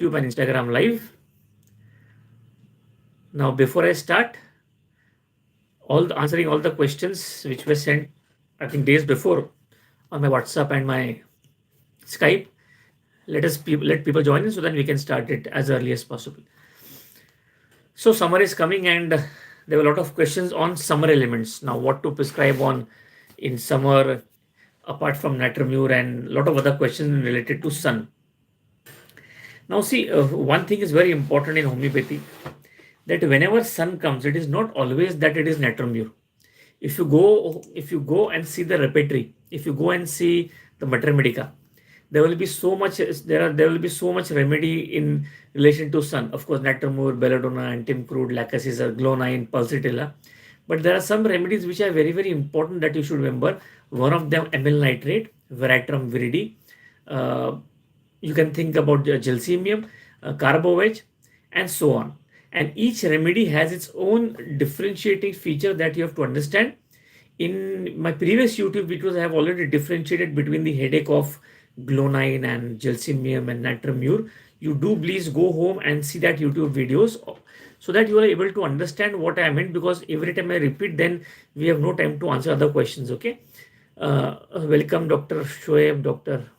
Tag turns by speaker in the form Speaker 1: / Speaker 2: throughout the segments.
Speaker 1: YouTube and Instagram live. Now, before I start, answering all the questions which were sent, I think days before on my WhatsApp and my Skype, let people join in so that we can start it as early as possible. So summer is coming and there were a lot of questions on summer elements. Now, what to prescribe on in summer apart from natremure and a lot of other questions related to sun. Now, see, one thing is very important in homeopathy, that whenever sun comes, it is not always that it is natremure. If you go and see the repertory, if you go and see the mater medica, there will be so much there will be so much remedy in relation to sun. Of course, natremure, belladonna, antimcrude, lacassizar, glonine, pulsatilla. But there are some remedies which are very, very important that you should remember. One of them, amyl nitrate, veratrum viridi. Uh, you can think about gelsemium, carbovage, and so on. And each remedy has its own differentiating feature that you have to understand. In my previous YouTube videos, I have already differentiated between the headache of glonine and gelsemium and natremure. You do please go home and see that YouTube videos so that you are able to understand what I meant, because every time I repeat, then we have no time to answer other questions. Okay. Welcome, Dr. Shoaib, Dr.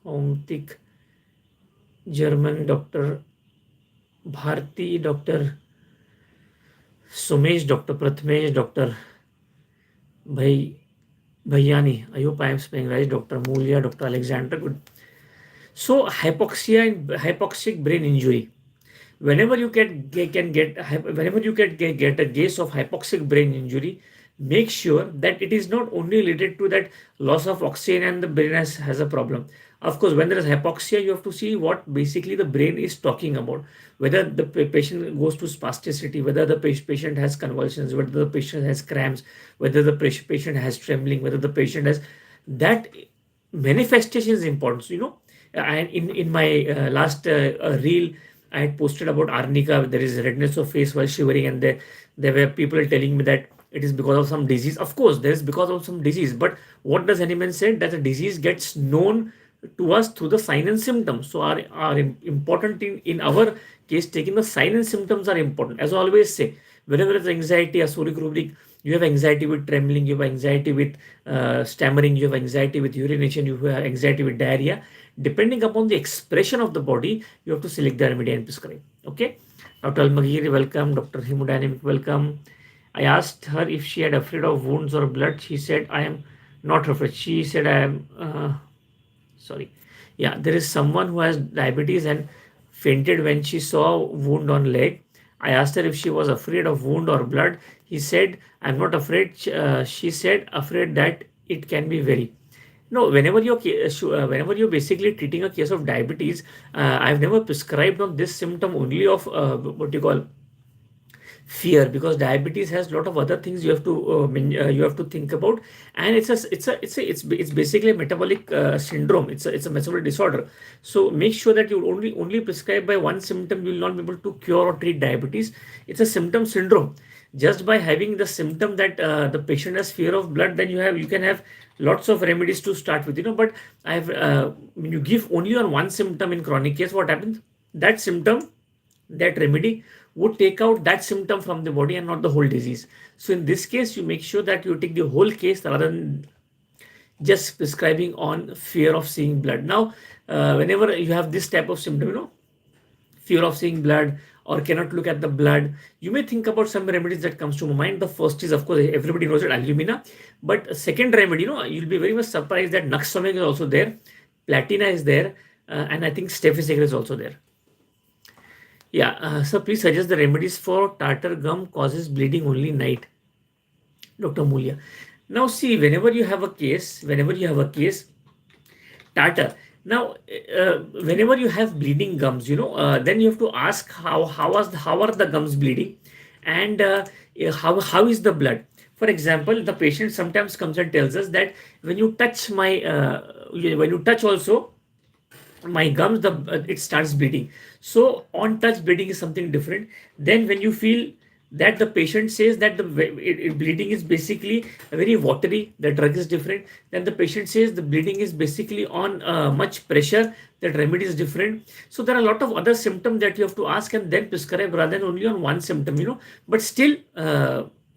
Speaker 1: Homeopathic, German, Dr. Bharti, Dr. Sumesh, Dr. Pratmesh, Dr. Bhayani. I hope I am spelling right. Dr. Mulia, Dr. Alexander. Good. So hypoxia and hypoxic brain injury. Whenever you get a case of hypoxic brain injury, make sure that it is not only related to that loss of oxygen and the brain has a problem. Of course, when there is hypoxia, you have to see what basically the brain is talking about. Whether the patient goes to spasticity, whether the patient has convulsions, whether the patient has cramps, whether the patient has trembling, whether the patient has that manifestation is important. So, and in my last reel, I had posted about arnica. There is redness of face while shivering, and there were people telling me that it is because of some disease. Of course, there is because of some disease, but what does Hahnemann say? That the disease gets known to us through the sign and symptoms. So are important in our case. Taking the sign and symptoms are important. As I always say, whenever it's anxiety, a soric rubric, you have anxiety with trembling, you have anxiety with stammering, you have anxiety with urination, you have anxiety with diarrhea. Depending upon the expression of the body, you have to select the remedy and prescribe. Okay. Dr. Almagiri, welcome. Dr. Hemodynamic, welcome. I asked her if she had afraid of wounds or blood. She said, I am not afraid. She said, I am, sorry. Yeah, there is someone who has diabetes and fainted when she saw a wound on leg. I asked her if she was afraid of wound or blood. He said, I'm not afraid. She said, afraid that it can be very. No, whenever you're basically treating a case of diabetes, I've never prescribed on this symptom only of what you call fear, because diabetes has a lot of other things you have to think about, and it's basically a metabolic syndrome. It's a metabolic disorder. So make sure that you only prescribe by one symptom. You will not be able to cure or treat diabetes. It's a symptom syndrome. Just by having the symptom that the patient has fear of blood, then you can have lots of remedies to start with, but when you give only on one symptom in chronic case, what happens? That symptom, that remedy would take out that symptom from the body and not the whole disease. So in this case, you make sure that you take the whole case rather than just prescribing on fear of seeing blood. Now, whenever you have this type of symptom, fear of seeing blood or cannot look at the blood, you may think about some remedies that comes to my mind. The first is, of course, everybody knows it, alumina. But second remedy, you'll be very much surprised that Naxtamig is also there, Platina is there, and I think Staphysagar is also there. Yeah, so please suggest the remedies for tartar gum causes bleeding only night. Dr. Mulia. Now see, whenever you have a case, tartar. Now, whenever you have bleeding gums, then you have to ask how are the gums bleeding, and how is the blood. For example, the patient sometimes comes and tells us that when you touch also my gums, it starts bleeding. So on touch bleeding is something different. Then when you feel that the patient says that bleeding is basically very watery, the drug is different. Then the patient says the bleeding is basically on much pressure, that remedy is different. So there are a lot of other symptoms that you have to ask and then prescribe rather than only on one symptom. But still,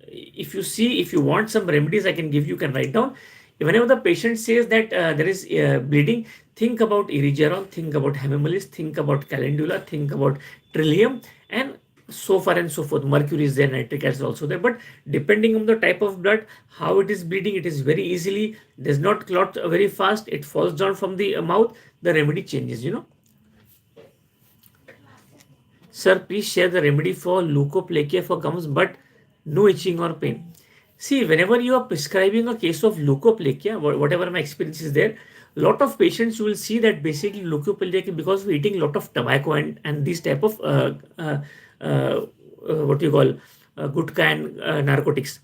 Speaker 1: if you see, if you want some remedies I can give you, can write down. Whenever the patient says that there is bleeding, think about erigeron, think about hemimolis, think about calendula, think about trillium, and so far and so forth. Mercury is there, nitric acid is also there. But depending on the type of blood, how it is bleeding, it is very easily, does not clot very fast, it falls down from the mouth, the remedy changes. Sir, please share the remedy for leukoplakia for gums, but no itching or pain. See, whenever you are prescribing a case of leukoplakia, whatever my experience is there, lot of patients you will see that basically leukoplakia because we're eating a lot of tobacco and these type of what you call gutka and narcotics.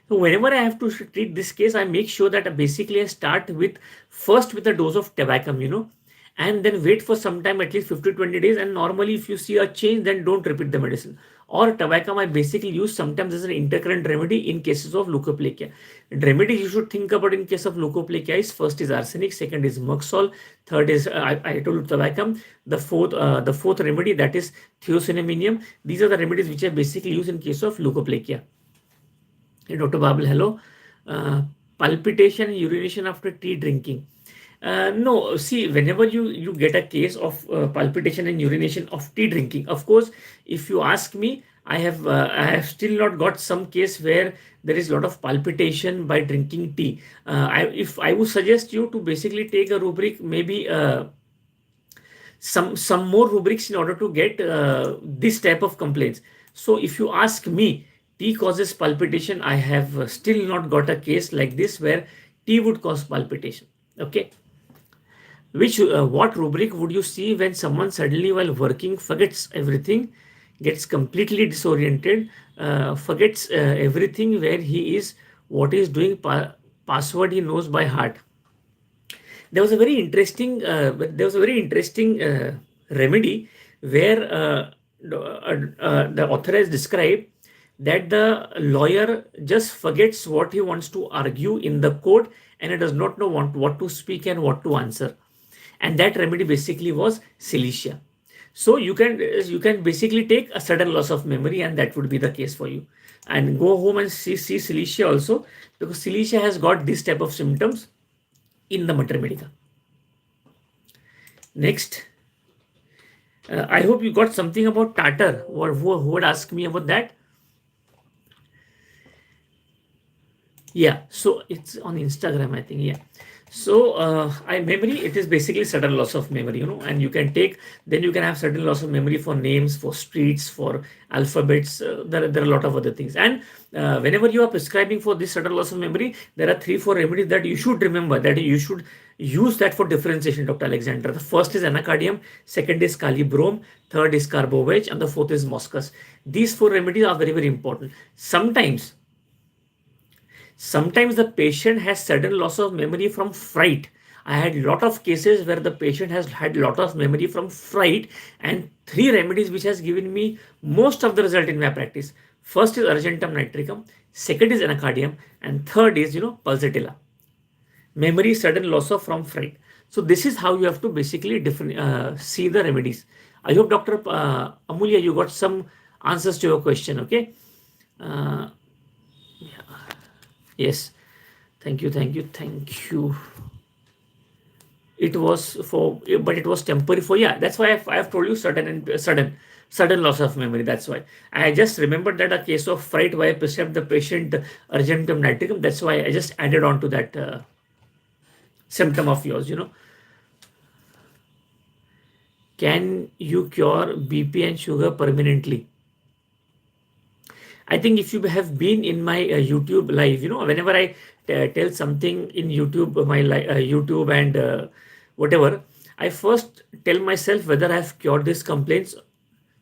Speaker 1: So whenever I have to treat this case, I make sure that basically I start with first with a dose of tobacco, and then wait for some time, at least 50 to 20 days. And normally, if you see a change, then don't repeat the medicine. Or tobacco, I basically use sometimes as an intercurrent remedy in cases of leukoplakia. Remedies you should think about in case of leukoplakia is first is arsenic, second is Merxol, third is I told you tobacco. The fourth remedy, that is thiocyanaminium. These are the remedies which I basically use in case of leukoplakia. Hey, Dr. Babel, hello. Palpitation, urination after tea drinking. No, see, whenever you get a case of palpitation and urination of tea drinking, of course, if you ask me, I have still not got some case where there is a lot of palpitation by drinking tea. If I would suggest you to basically take a rubric, maybe some more rubrics in order to get this type of complaints. So if you ask me, tea causes palpitation, I have still not got a case like this where tea would cause palpitation. Okay. What rubric would you see when someone suddenly while working forgets everything, gets completely disoriented, forgets everything where he is, what he is doing, password he knows by heart? There was a very interesting remedy where the author has described that the lawyer just forgets what he wants to argue in the court, and he does not know what to speak and what to answer. And that remedy basically was silesia. So you can basically take a sudden loss of memory, and that would be the case for you. And go home and see silesia also, because silesia has got this type of symptoms in the mater medica. Next, I hope you got something about tartar, or who would ask me about that? Yeah, so it's on Instagram, I think. Yeah. So memory, it is basically sudden loss of memory, and you can take, then you can have sudden loss of memory for names, for streets, for alphabets. There are a lot of other things. And whenever you are prescribing for this sudden loss of memory, there are 3-4 remedies that you should remember, that you should use that for differentiation, Dr. Alexander. The first is anacardium, second is calibrome, third is carbovage, and the fourth is moscus. These 4 remedies are very, very important. Sometimes the patient has sudden loss of memory from fright. I had a lot of cases where the patient has had a lot of memory from fright, and 3 remedies which has given me most of the result in my practice. First is argentum nitricum, second is anacardium, and third is pulsatilla. Memory sudden loss of from fright. So this is how you have to basically see the remedies. I hope Dr. Amulya, you got some answers to your question. Okay. Yes, thank you. It was but it was temporary for, yeah. That's why I have told you sudden loss of memory. That's why I just remembered that a case of fright where I prescribed the patient argentum nitricum. That's why I just added on to that symptom of yours. Can you cure BP and sugar permanently? I think if you have been in my YouTube live, whenever I tell something in YouTube, my YouTube and whatever, I first tell myself whether I have cured these complaints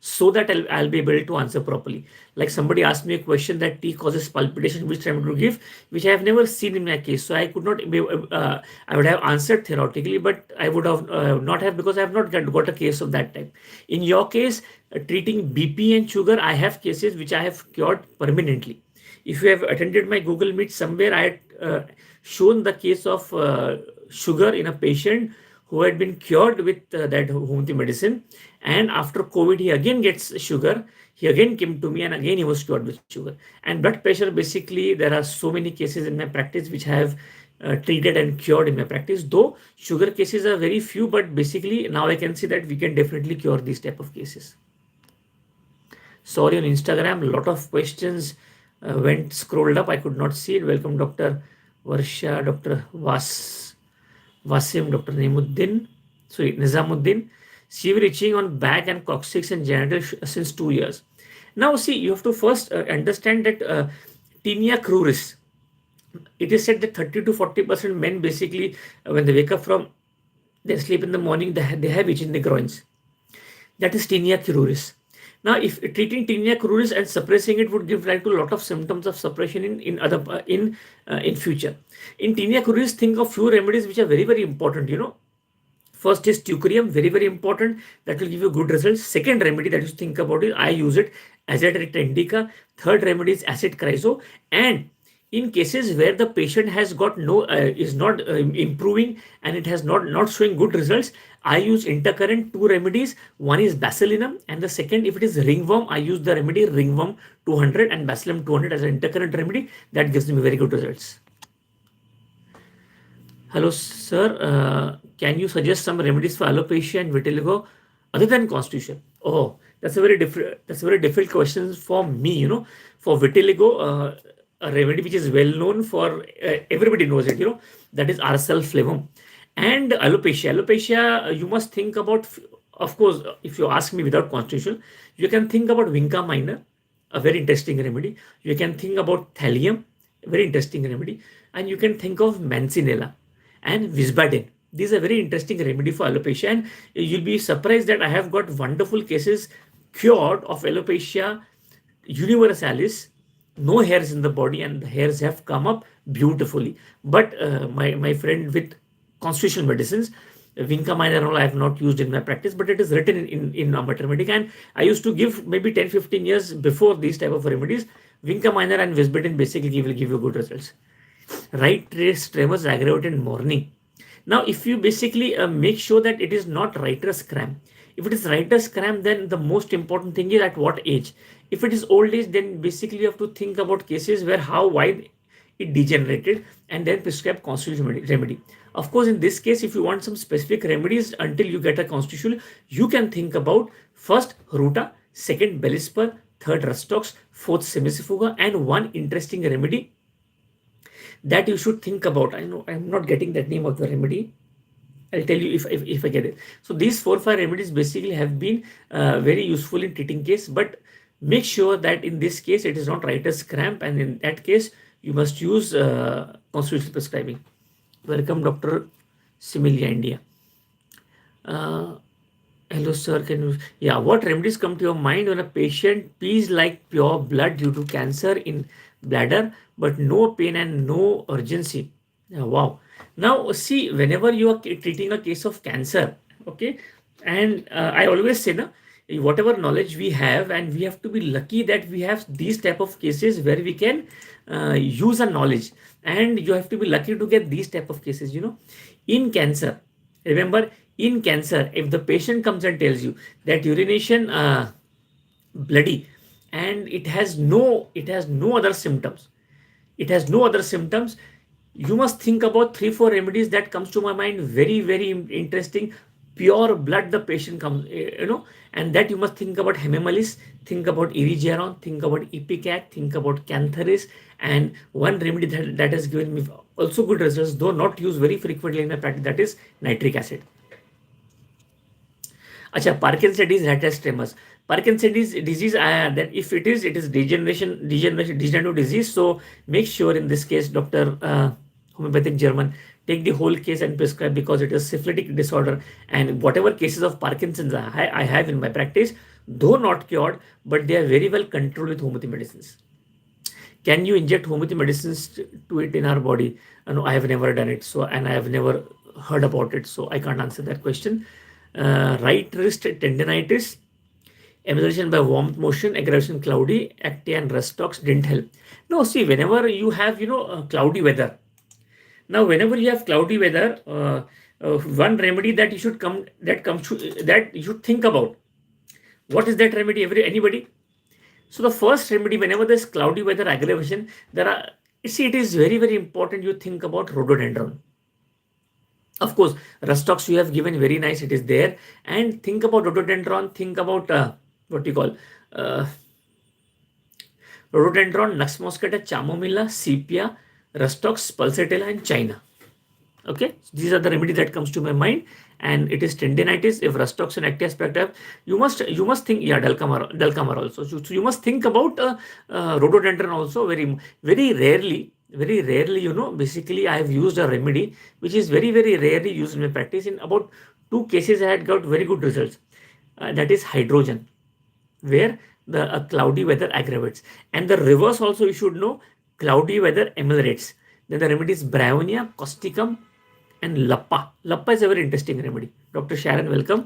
Speaker 1: so that I'll be able to answer properly. Like somebody asked me a question that tea causes palpitation, which remedy to give, which I have never seen in my case. So I could not be, I would have answered theoretically, but I would have not have, because I have not got a case of that type. In your case, treating BP and sugar, I have cases which I have cured permanently. If you have attended my Google Meet somewhere, I had shown the case of sugar in a patient who had been cured with that homeopathy medicine, and after COVID he again gets sugar. He again came to me and again he was cured with sugar. And blood pressure, basically there are so many cases in my practice which I have treated and cured in my practice, though sugar cases are very few, but basically now I can see that we can definitely cure these type of cases. Sorry, on Instagram, a lot of questions went scrolled up. I could not see it. Welcome, Dr. Varsha, Dr. Wasim, Dr. Nizamuddin. Severe itching on back and coccyx and genital since 2 years. Now, see, you have to first understand that tinea cruris. It is said that 30 to 40% men basically, when they wake up from their sleep in the morning, they have itch in the groins. That is tinea cruris. Now, if treating tinea cruris and suppressing it would give rise to a lot of symptoms of suppression in future. In tinea cruris, think of few remedies which are very, very important. First is teucrium, very, very important. That will give you good results. Second remedy that you think about is, I use it, Azadirachta indica. Third remedy is acid chryso. And in cases where the patient has got is not improving and it has not showing good results, I use intercurrent, two remedies. One is basilinum, and the second, if it is ringworm, I use the remedy ringworm 200 and basilinum 200 as an intercurrent remedy. That gives me very good results. Hello, sir. Can you suggest some remedies for alopecia and vitiligo other than constitution? Oh, that's a very difficult question for me. For vitiligo, a remedy which is well known for everybody knows it. That is arsulflavum. And alopecia, you must think about. Of course, if you ask me without constitution, you can think about vinca minor, a very interesting remedy. You can think about thallium, a very interesting remedy, and you can think of mancinella and visbadin. These are very interesting remedy for alopecia, and you'll be surprised that I have got wonderful cases cured of alopecia universalis. No hairs in the body, and the hairs have come up beautifully. But my friend with constitutional medicines, vinca minor, I have not used in my practice, but it is written in amateur medic, and I used to give maybe 10-15 years before these type of remedies. Vinca minor and visbadin basically will give you good results. Right trace tremors aggravated in morning. Now, if you basically make sure that it is not writer's cramp. If it is writer's cramp, then the most important thing is at what age. If it is old age, then basically you have to think about cases where how wide it degenerated and then prescribe constitutional remedy. Of course, in this case, if you want some specific remedies until you get a constitutional, you can think about first ruta, second Belispar, third Rustox, fourth Semisifuga, and one interesting remedy that you should think about. I know I'm not getting that name of the remedy. I'll tell you if I get it. So these 4-5 remedies basically have been very useful in treating case, but make sure that in this case it is not writer's cramp, and in that case you must use constitutional prescribing. Welcome, Dr. Similia, India. Hello, sir. What remedies come to your mind when a patient pees like pure blood due to cancer in bladder, but no pain and no urgency? Wow. Now, see, whenever you are treating a case of cancer, okay, and I always say, whatever knowledge we have, and we have to be lucky that we have these type of cases where we can use our knowledge, and you have to be lucky to get these type of cases. In cancer, remember, in cancer, if the patient comes and tells you that urination bloody and it has no other symptoms, you must think about 3-4 remedies that comes to my mind. Very, very interesting. Pure blood the patient comes, and that you must think about hememalis, think about erigeron, think about ipecac, think about cantharis, and one remedy that has given me also good results, though not used very frequently in my practice, that is nitric acid. Acha, Parkinson's disease, has tremors. Parkinson's disease, then if it is degenerative disease. So make sure in this case, Dr. Homeopathic German, take the whole case and prescribe because it is syphilitic disorder. And whatever cases of Parkinson's I have in my practice, though not cured, but they are very well controlled with homeopathy medicines. Can you inject homeopathy medicines to it in our body? No, I have never done it. So, and I have never heard about it. So I can't answer that question. Right wrist tendinitis, emulsion by warmth motion, aggravation cloudy, actia and restox didn't help. No, see, whenever you have, cloudy weather. Now, whenever you have cloudy weather, one remedy that you should that you should think about. What is that remedy? Anybody? So the first remedy, whenever there's cloudy weather aggravation, it is very, very important you think about rhododendron. Of course, rustox you have given very nice, it is there. And think about rhododendron, think about what you call rhododendron, Nux moscata, chamomilla, sepia, rustox, pulsatilla, and china. Okay, so these are the remedy that comes to my mind, and it is tendinitis. If rustox and actia aspecta, you must think, yeah, dulcamar also. So you must think about rhododendron also. Very rarely, basically I have used a remedy which is very, very rarely used in my practice. In about 2 cases, I had got very good results. That is hydrogen, where the cloudy weather aggravates, and the reverse also you should know. Cloudy weather ameliorates. Then the remedy is bryonia, causticum, and lappa. Lappa is a very interesting remedy. Dr. Sharon, welcome.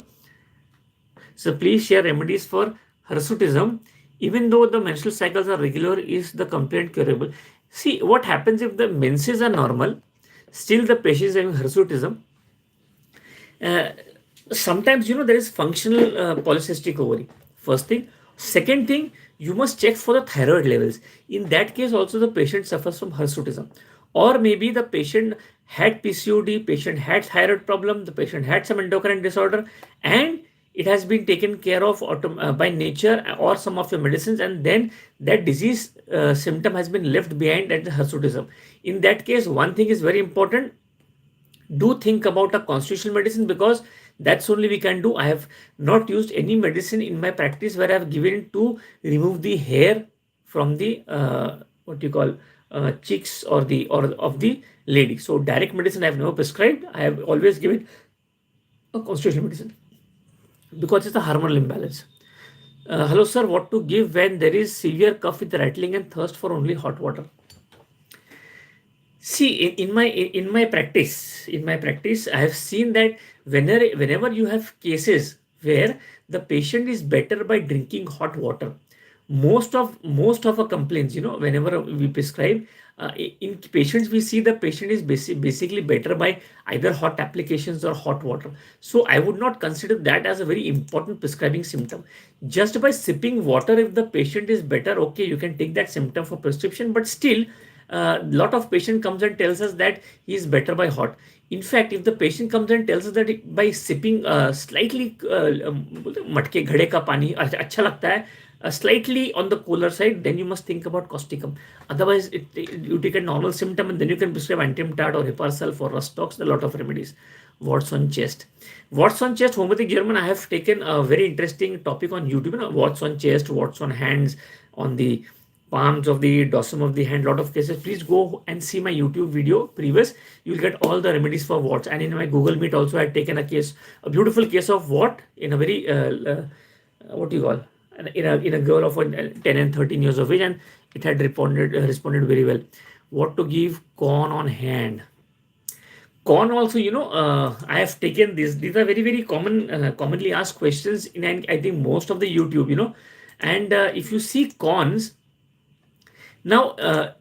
Speaker 1: So please share remedies for hirsutism. Even though the menstrual cycles are regular, is the complaint curable? See, what happens if the menses are normal, still the patient is having hirsutism. Sometimes, there is functional polycystic ovary. First thing. Second thing, you must check for the thyroid levels. In that case, also the patient suffers from hirsutism. Or maybe the patient had PCOD, patient had thyroid problem, the patient had some endocrine disorder, and it has been taken care of by nature or some of your medicines, and then that disease symptom has been left behind at the hirsutism. In that case, one thing is very important. Do think about a constitutional medicine, because that's only we can do. I have not used any medicine in my practice where I have given to remove the hair from the what you call cheeks or of the lady. So direct medicine I have never prescribed. I have always given a constitutional medicine because it's a hormonal imbalance. Hello sir, what to give when there is severe cough with rattling and thirst for only hot water? See, in my practice, I have seen that whenever you have cases where the patient is better by drinking hot water, most of our complaints, whenever we prescribe, in patients we see the patient is basically better by either hot applications or hot water. So I would not consider that as a very important prescribing symptom. Just by sipping water, if the patient is better, okay, you can take that symptom for prescription. But still, lot of patient comes and tells us that he is better by hot. In fact, if the patient comes and tells us that by sipping slightly matke ghade ka pani अच्छा लगता है, slightly on the cooler side, then you must think about causticum. Otherwise, you take a normal symptom and then you can prescribe antiemtad or Hiparsulf or Rustox, a lot of remedies. Warts on chest. Warts on chest, Homeopathic German, I have taken a very interesting topic on YouTube. Warts on chest, warts on hands, on the palms of the dorsum of the hand, lot of cases. Please go and see my YouTube video previous. You will get all the remedies for warts. And in my Google Meet also, I had taken a beautiful case of wart in a very, what do you call? In a girl of 10 and 13 years of age, and it had responded very well. What to give? Corn on hand. Corn also, I have taken this. These are very, very commonly asked questions in, I think, most of the YouTube, and if you see corns, now,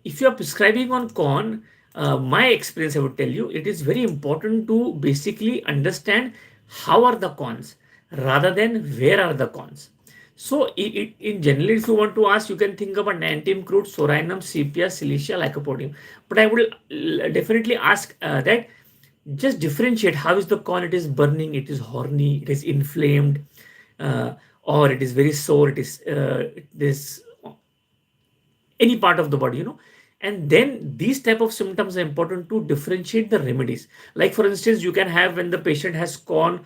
Speaker 1: if you are prescribing on corn, my experience, I would tell you, it is very important to basically understand how are the corns rather than where are the corns. So, in general, if you want to ask, you can think about Nantium crude, Soranum, Sepia, Silicia, Lycopodium. But I would definitely ask that just differentiate how is the corn. It is burning, it is horny, it is inflamed, or it is very sore, it is any part of the body, and then these type of symptoms are important to differentiate the remedies. Like for instance, you can have when the patient has corn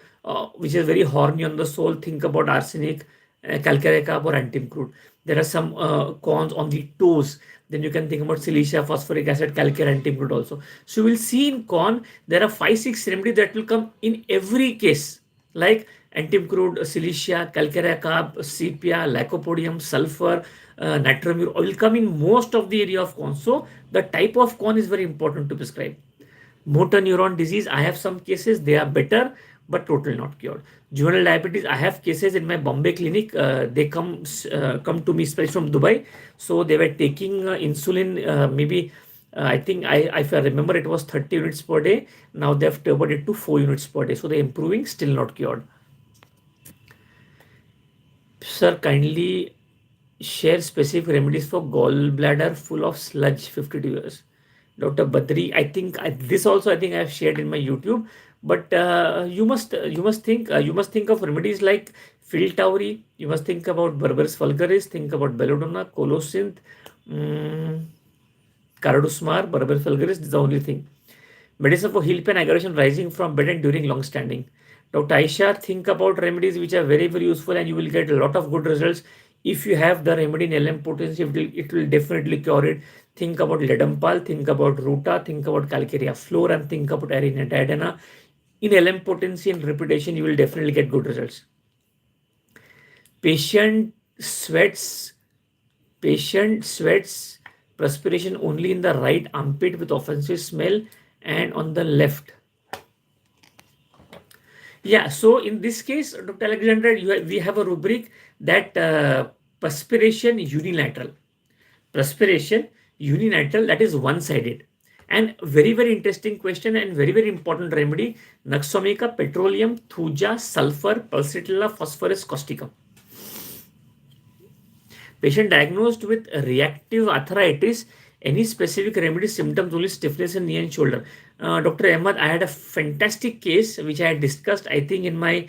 Speaker 1: which is very horny on the sole, think about arsenic calcarea carb or antim crude. There are some cons on the toes. Then you can think about silicia, phosphoric acid, calcare, antim crude also. So you will see in con there are 5-6 remedies that will come in every case, like antim crude, silicia, calcarea carb, sepia, lycopodium, sulfur, nitromur will come in most of the area of con. So the type of con is very important to prescribe. Motor neuron disease, I have some cases, they are better, but totally not cured. Juvenile diabetes, I have cases in my Bombay clinic. They come to me, especially from Dubai. So they were taking insulin, maybe I think if I remember, it was 30 units per day. Now they have turboed it to 4 units per day. So they're improving, still not cured. Sir, kindly share specific remedies for gallbladder full of sludge 52 years. Dr. Badri, I think this also I think I have shared in my YouTube. But you must think of remedies like Filtauri. You must think about Berberis vulgaris. Think about Belladonna, Colocynth, um, Cardusmar, Berberis vulgaris. This is the only thing. Medicine for heel pain, aggravation rising from bed and during long standing. Dr. Aisha, think about remedies which are very, very useful and you will get a lot of good results. If you have the remedy in LM potency, it will definitely cure it. Think about Ledampal, think about Ruta, think about Calcarea Flor, and think about Arena Diadana. In LM potency and repetition, you will definitely get good results. Patient sweats, patient sweats, perspiration only in the right armpit with offensive smell and on the left. Yeah, so in this case, Dr. Alexander, we have a rubric that perspiration unilateral. Perspiration unilateral, that is one-sided. And very, very interesting question and very, very important remedy, Naxomica, petroleum, thuja, sulfur, pulsatilla, phosphorus, causticum. Patient diagnosed with reactive arthritis, any specific remedy, symptoms, only stiffness in knee and shoulder. Dr. Ahmad, I had a fantastic case which I had discussed, I think, in my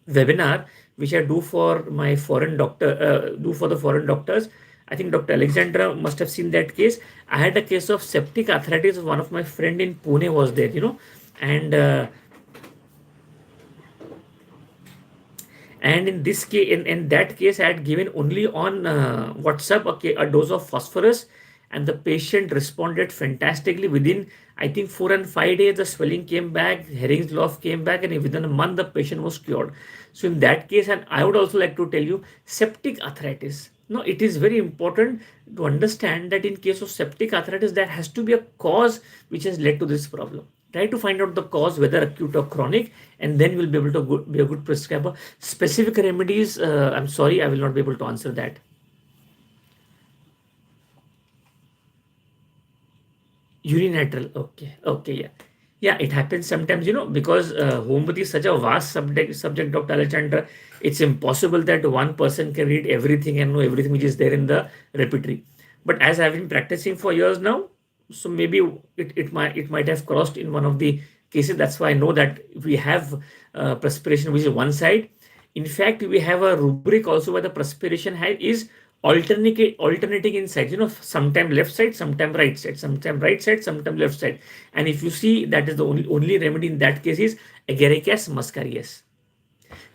Speaker 1: webinar, which I do for my foreign doctor, do for the foreign doctors. I think Dr. Alexandra must have seen that case. I had a case of septic arthritis. One of my friend in Pune was there, and in this case, in that case, I had given only on WhatsApp a dose of phosphorus, and the patient responded fantastically. Within, I think, 4 and 5 days, the swelling came back, Herring's Law came back, and within a month, the patient was cured. So in that case, and I would also like to tell you, septic arthritis. No, it is very important to understand that in case of septic arthritis, there has to be a cause which has led to this problem. Try to find out the cause, whether acute or chronic, and then you'll be able to be a good prescriber. Specific remedies, I'm sorry, I will not be able to answer that. Unilateral, okay, yeah. Yeah, it happens sometimes, because homeopathy is such a vast subject, Dr. Alexander. It's impossible that one person can read everything and know everything which is there in the repertory. But as I've been practicing for years now, so maybe it might have crossed in one of the cases. That's why I know that we have perspiration which is one side. In fact, we have a rubric also where the perspiration is alternating inside, sometime left side, sometime right side, sometime right side, sometime left side. And if you see, that is the only remedy in that case is Agaricus muscarius.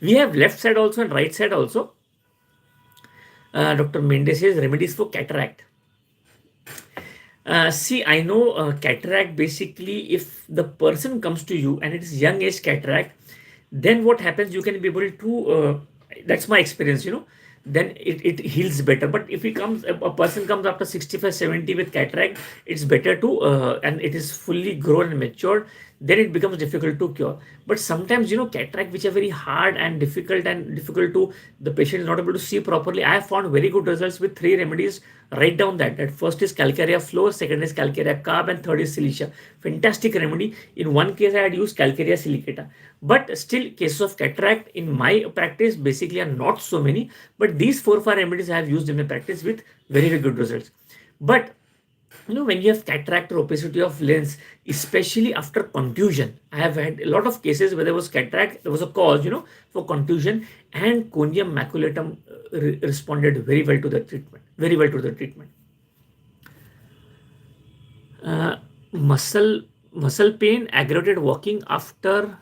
Speaker 1: We have left side also and right side also. Dr. Mendes says remedies for cataract. See, I know cataract, basically, if the person comes to you and it is young age cataract, then what happens, you can be able to, that's my experience, then it heals better. But if a person comes after 65, 70 with cataract, it's better to, and it is fully grown and matured, then it becomes difficult to cure. But sometimes, cataract which are very hard and difficult to, the patient is not able to see properly. I have found very good results with 3 remedies. Write down that first is Calcarea Flow, second is Calcarea Carb, and third is Silicia. Fantastic remedy. In one case, I had used Calcarea Silicata. But still, cases of cataract in my practice basically are not so many. But these 4 or 5 remedies I have used in my practice with very, very good results. But when you have cataract or opacity of lens, especially after contusion, I have had a lot of cases where there was cataract, there was a cause, for contusion, and conium maculatum responded very well to the treatment. Very well to the treatment. Uh, muscle pain, aggravated walking after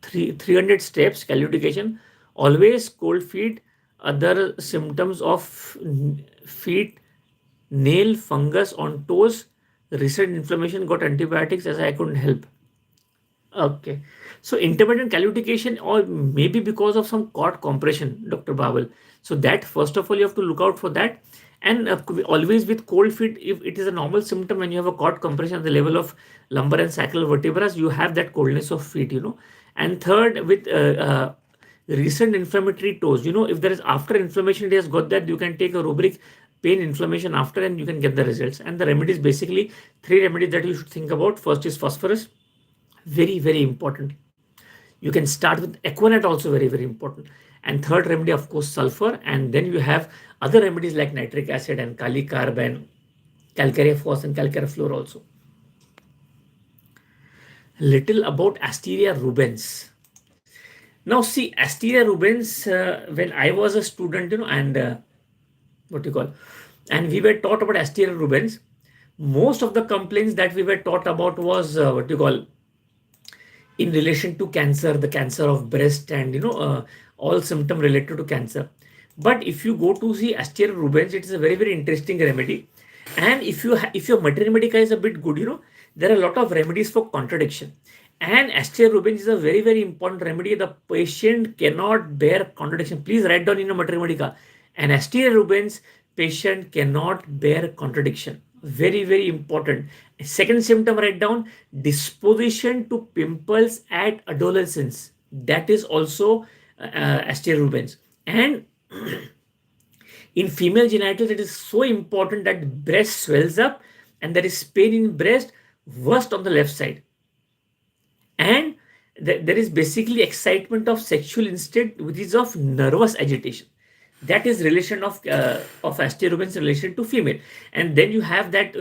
Speaker 1: 300 steps calcification. Always cold feet. Other symptoms of feet, nail fungus on toes, recent inflammation, got antibiotics as I couldn't help. Okay. So intermittent calcification or maybe because of some cord compression, Dr. Babel. So that first of all you have to look out for that. And always with cold feet, if it is a normal symptom when you have a cord compression at the level of lumbar and sacral vertebrae, you have that coldness of feet. And third, with recent inflammatory toes, if there is after inflammation, it has got that, you can take a rubric pain inflammation after and you can get the results. And the remedies, basically three remedies that you should think about. First is phosphorus, very very important. You can start with Equinite, also very very important. And third remedy, of course, sulfur. And then you have other remedies like nitric acid and kali carbon, calcareous phos and calcareous fluor also. Little about Asteria rubens. Now see, Asteria rubens, when I was a student, and what you call, and we were taught about Asteria rubens, most of the complaints that we were taught about was what you call, in relation to cancer, the cancer of breast, and all symptom related to cancer. But if you go to see Asteria rubens, it is a very very interesting remedy. And if your materia medica is a bit good, there are a lot of remedies for contradiction. And Asteria rubens is a very very important remedy. The patient cannot bear contradiction. Please write down in your materia medica. And Asteria rubens, patient cannot bear contradiction. Very very important. Second symptom, write down, disposition to pimples at adolescence. That is also Asteria rubens. And in female genitals, it is so important that breast swells up and there is pain in breast, worst on the left side. And there is basically excitement of sexual instinct, which is of nervous agitation. That is relation of Asteria rubens relation to female. And then you have that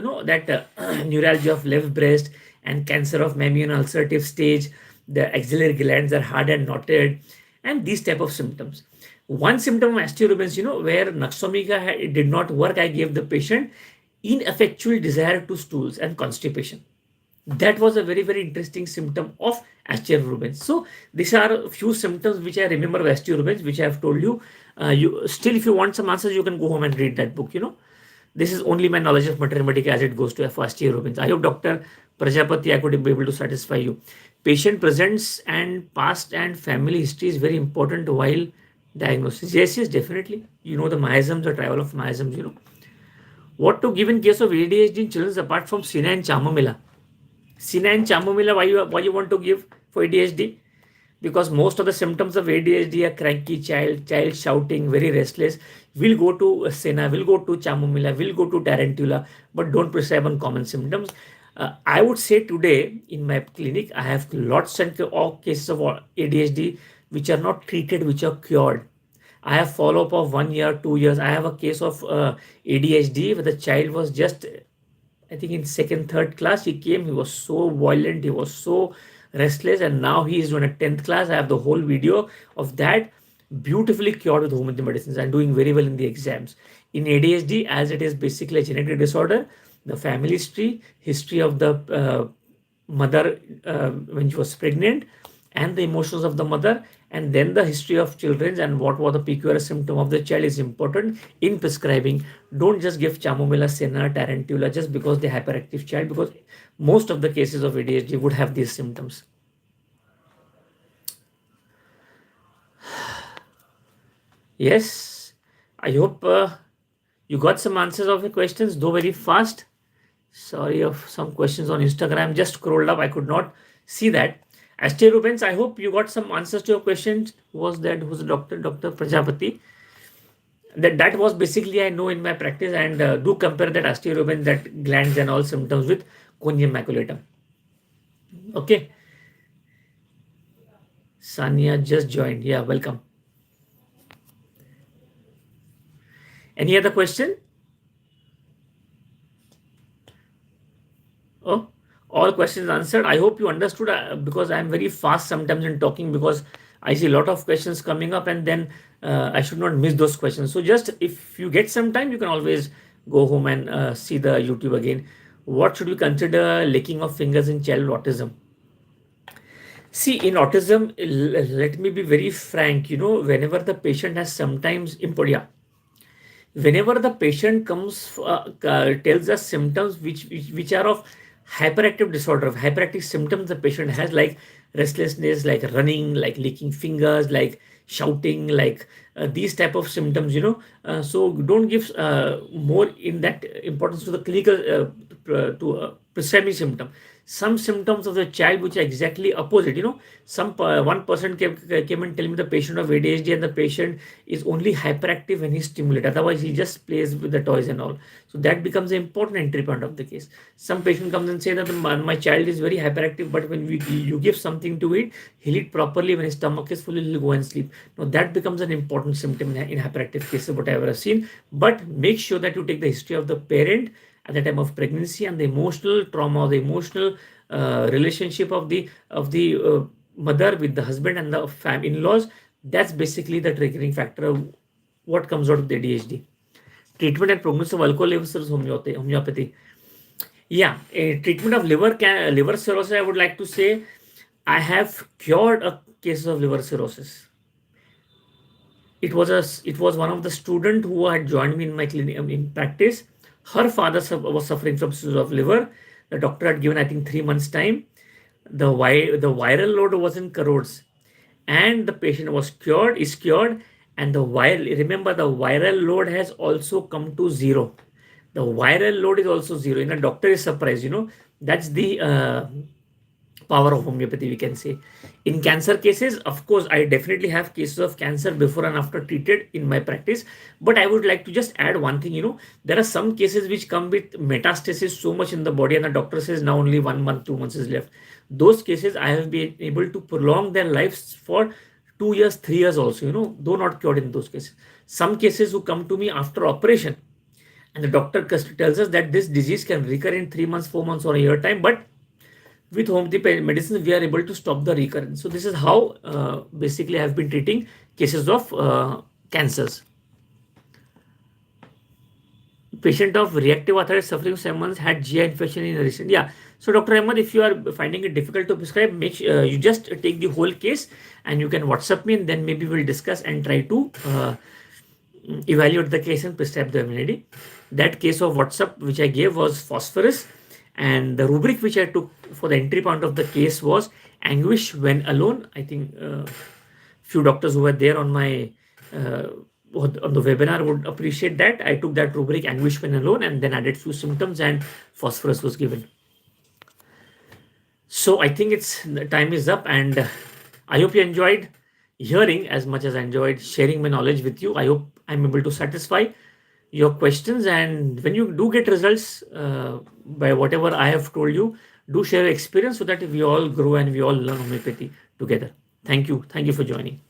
Speaker 1: neuralgia of left breast and cancer of mammalian ulcerative stage. The axillary glands are hard and knotted, and these type of symptoms. One symptom of Asteria rubens, where Naxomica did not work, I gave the patient ineffectual desire to stools and constipation. That was a very very interesting symptom of Asteria rubens. So these are a few symptoms which I remember of Asteria rubens, which I have told you. You still, if you want some answers, you can go home and read that book. This is only my knowledge of materia medica as it goes to Asteria rubens. I hope, Dr. Prajapati, I could be able to satisfy you. Patient presents and past and family history is very important while diagnosis. Yes, definitely. The miasms, the travel of miasms. What to give in case of ADHD in children apart from Sina and Chamomilla? Sina and Chamomilla, why you want to give for ADHD? Because most of the symptoms of ADHD are cranky child shouting, very restless. We'll go to Sena, we'll go to Chamomilla, we'll go to Tarantula, but don't prescribe on common symptoms. I would say today in my clinic, I have lots of cases of ADHD which are not treated, which are cured. I have follow-up of 1 year, 2 years. I have a case of ADHD where the child was just, I think in second, third class, he came, he was so violent, he was so restless, and now he is doing a 10th class. I have the whole video of that, beautifully cured with homeopathy medicines and doing very well in the exams. In ADHD, as it is basically a genetic disorder, the family history of the mother when she was pregnant, and the emotions of the mother, and then the history of children and what was the peculiar symptom of the child is important in prescribing. Don't just give Chamomilla, Senna, Tarantula just because they're hyperactive child, because most of the cases of ADHD would have these symptoms. Yes, I hope you got some answers of the questions, though very fast. Sorry of some questions on Instagram, just scrolled up, I could not see that. Asteria rubens, I hope you got some answers to your questions. Who's Dr. Prajapati? That was basically I know in my practice, and do compare that Asteria rubens, that glands and all symptoms with conium maculatum. Okay. Sania just joined. Yeah, welcome. Any other question? Oh, all questions answered. I hope you understood because I am very fast sometimes in talking, because I see a lot of questions coming up, and then I should not miss those questions. So just if you get some time, you can always go home and see the YouTube again. What should we consider licking of fingers in child autism? See, in autism, let me be very frank, whenever the patient has sometimes yeah, whenever the patient comes tells us symptoms which are of hyperactive disorder, of hyperactive symptoms the patient has, like restlessness, like running, like licking fingers, like shouting, like these type of symptoms, so don't give more in that importance to the clinical to prescribing symptom. Some symptoms of the child which are exactly opposite, one person came and tell me the patient of ADHD, and the patient is only hyperactive when he's stimulated. Otherwise, he just plays with the toys and all. So that becomes an important entry point of the case. Some patient comes and say that my child is very hyperactive, but when you give something to eat, he'll eat properly. When his stomach is full, he'll go and sleep. Now that becomes an important symptom in hyperactive cases, whatever I've seen. But make sure that you take the history of the parent at the time of pregnancy and the emotional trauma, the emotional relationship of the mother with the husband and the in-laws. That's basically the triggering factor of what comes out of the ADHD. Treatment and prognosis of alcohol liver cirrhosis, homeopathy. Yeah, a treatment of liver cirrhosis. I would like to say I have cured a case of liver cirrhosis. It was one of the student who had joined me in my clinic in practice. Her father was suffering from cirrhosis of liver. The doctor had given, I think, 3 months time. The viral load was in crores, and the patient is cured, and remember, the viral load has also come to zero. The viral load is also zero, and the doctor is surprised. That's the power of homeopathy, we can say. In cancer cases, of course, I definitely have cases of cancer before and after treated in my practice. But I would like to just add one thing. There are some cases which come with metastasis so much in the body, and the doctor says now only 1 month, 2 months is left. Those cases I have been able to prolong their lives for 2 years, 3 years also, though not cured in those cases. Some cases who come to me after operation, and the doctor tells us that this disease can recur in 3 months, 4 months, or a year time, but with homeopathy medicine we are able to stop the recurrence. So this is how basically I have been treating cases of cancers. Patient of reactive arthritis suffering from 7 months had GI infection in recent. Yeah. So Dr. Ahmed, if you are finding it difficult to prescribe, make sure you just take the whole case and you can WhatsApp me, and then maybe we'll discuss and try to evaluate the case and prescribe the remedy. That case of WhatsApp which I gave was phosphorus, and the rubric which I took for the entry point of the case was anguish when alone. I think few doctors who were there on my on the webinar would appreciate that. I took that rubric, anguish when alone, and then added few symptoms, and phosphorus was given. So I think the time is up, and I hope you enjoyed hearing as much as I enjoyed sharing my knowledge with you. I hope I'm able to satisfy your questions, and when you do get results by whatever I have told you, do share your experience so that we all grow and we all learn homeopathy together. Thank you for joining.